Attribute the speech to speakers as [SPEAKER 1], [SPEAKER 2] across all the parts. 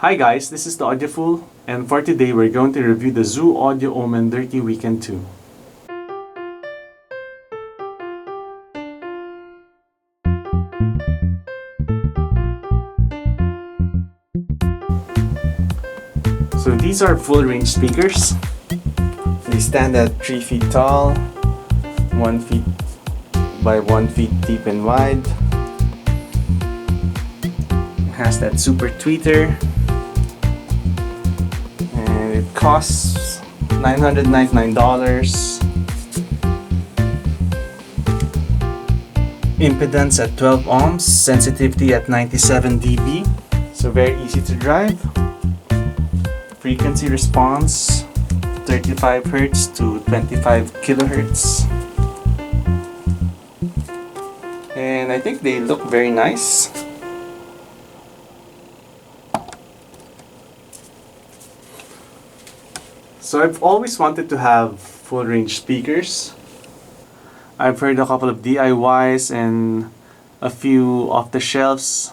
[SPEAKER 1] Hi guys, this is the Audiofool, and for today we're going to review the Zoo Audio Omen Dirty Weekend 2. So these are full range speakers. They stand at 3 feet tall, 1 feet by 1 feet deep and wide. It has that super tweeter. And it costs $999. Impedance at 12 ohms, sensitivity at 97 dB. So very easy to drive. Frequency response 35 Hz to 25 kHz. And I think they look very nice. So I've always wanted to have full range speakers. I've heard a couple of DIYs and a few off the shelves,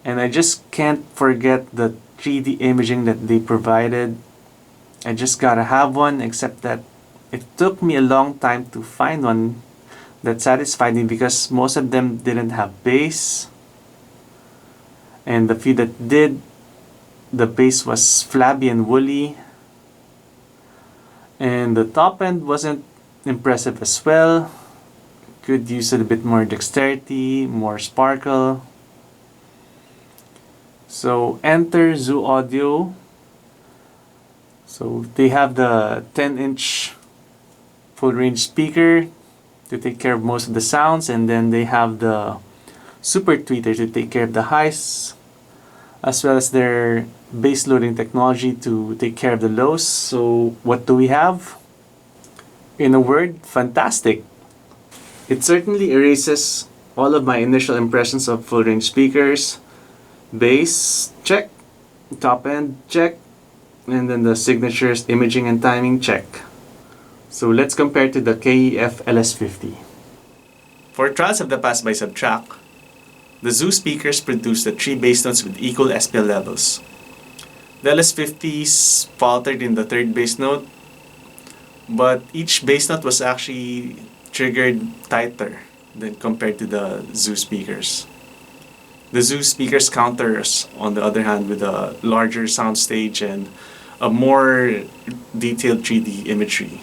[SPEAKER 1] and I just can't forget the 3D imaging that they provided. I just gotta have one, except that it took me a long time to find one that satisfied me because most of them didn't have bass, and the few that did, the bass was flabby and woolly, and the top end wasn't impressive as well. Could use a little bit more dexterity, more sparkle. So enter Zoo Audio. So they have the 10-inch full range speaker to take care of most of the sounds, and then they have the super tweeter to take care of the highs, as well as their bass loading technology to take care of the lows. So what do we have? In a word, fantastic. It certainly erases all of my initial impressions of full range speakers. Bass, check. Top end, check. And then the signatures, imaging and timing, check. So let's compare to the KEF LS50. For trials of the pass by subtract, the Zoo speakers produced the 3 bass notes with equal SPL levels. The LS50s faltered in the 3rd bass note, but each bass note was actually triggered tighter than compared to the Zoo speakers. The Zoo speakers counters, on the other hand, with a larger soundstage and a more detailed 3D imagery.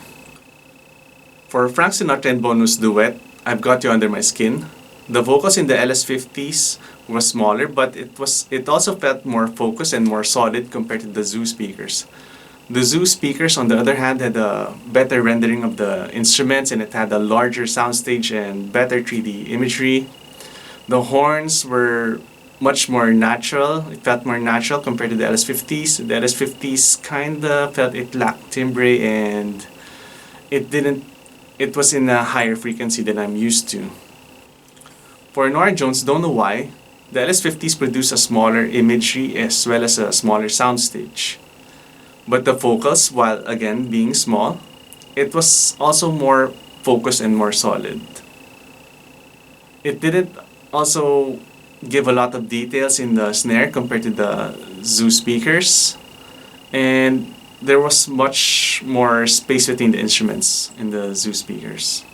[SPEAKER 1] For Frank Sinatra and Bono's duet, I've Got You Under My Skin, the vocals in the LS50s were smaller, but it also felt more focused and more solid compared to the Zoo speakers. The Zoo speakers, on the other hand, had a better rendering of the instruments, and it had a larger soundstage and better 3D imagery. The horns were much more natural. It felt more natural compared to the LS50s. The LS50s kinda felt it lacked timbre, and it was in a higher frequency than I'm used to. For Nora Jones, don't know why, the LS50s produce a smaller imagery as well as a smaller soundstage. But the vocals, while again being small, it was also more focused and more solid. It didn't also give a lot of details in the snare compared to the Zoo speakers, and there was much more space between the instruments in the Zoo speakers.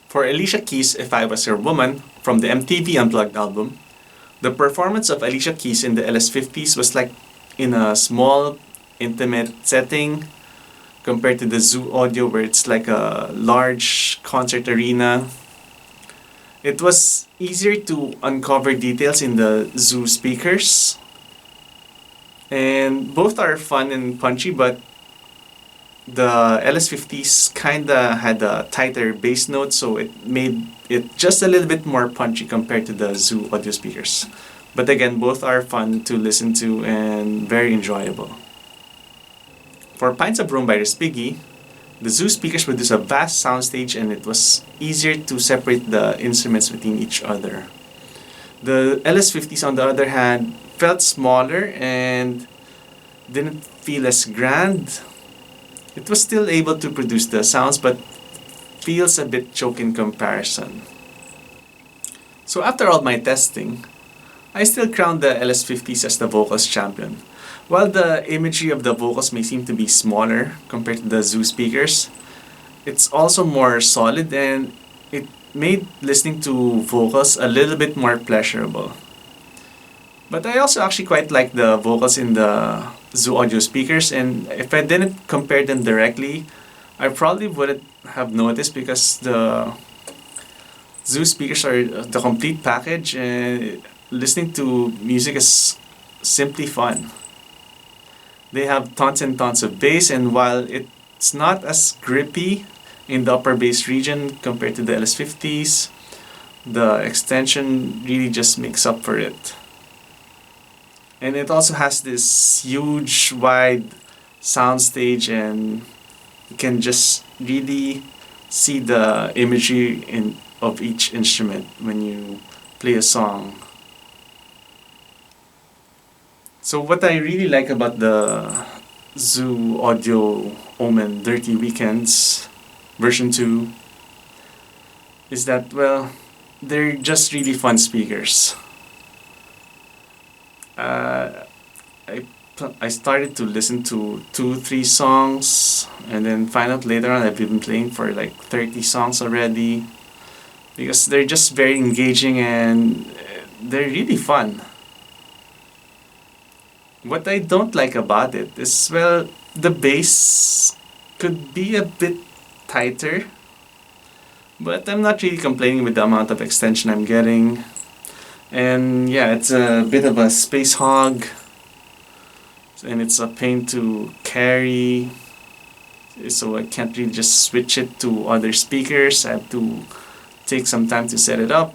[SPEAKER 1] For Alicia Keys' If I Was Your Woman from the MTV Unplugged album, the performance of Alicia Keys in the LS50s was like in a small, intimate setting compared to the Zoo Audio, where it's like a large concert arena. It was easier to uncover details in the Zoo speakers, and both are fun and punchy, but the LS50s kinda had a tighter bass note, so it made it just a little bit more punchy compared to the Zoo Audio speakers. But again, both are fun to listen to and very enjoyable. For Pints of Room by Respighi, the Zoo speakers produce a vast soundstage, and it was easier to separate the instruments between each other. The LS50s, on the other hand, felt smaller and didn't feel as grand. It was still able to produce the sounds, but feels a bit choke in comparison. So after all my testing, I still crown the LS50s as the vocals champion. While the imagery of the vocals may seem to be smaller compared to the Zoo speakers, it's also more solid and it made listening to vocals a little bit more pleasurable. But I also actually quite like the vocals in the Zoo audio speakers, and if I didn't compare them directly, I probably wouldn't have noticed because the Zoo speakers are the complete package and listening to music is simply fun. They have tons and tons of bass, and while it's not as grippy in the upper bass region compared to the LS50s, the extension really just makes up for it. And it also has this huge wide soundstage, and you can just really see the imagery of each instrument when you play a song. So what I really like about the Zoo Audio Omen Dirty Weekends version 2 is that, well, they're just really fun speakers. I started to listen to 2-3 songs and then find out later on I've been playing for like 30 songs already because they're just very engaging and they're really fun. What I don't like about it is, well, the bass could be a bit tighter, but I'm not really complaining with the amount of extension I'm getting. And yeah, it's a bit of a space hog, and it's a pain to carry, so I can't really just switch it to other speakers. I have to take some time to set it up.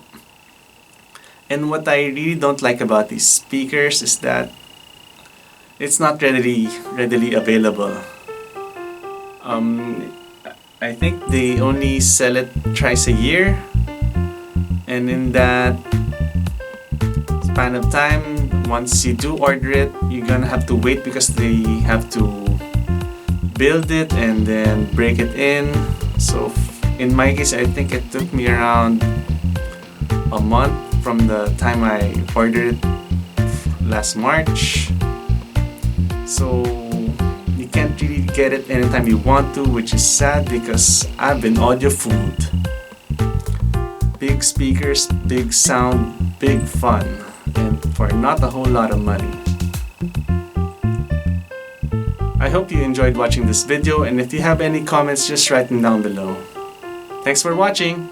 [SPEAKER 1] And what I really don't like about these speakers is that it's not readily available. I think they only sell it twice a year, and in that span of time, once you do order it, you're gonna have to wait because they have to build it and then break it in. So in my case, I think it took me around a month from the time I ordered it last March. So you can't really get it anytime you want to, which is sad because I've been audiofooled. Big speakers, big sound, big fun, and for not a whole lot of money. I hope you enjoyed watching this video, and if you have any comments, just write them down below. Thanks for watching!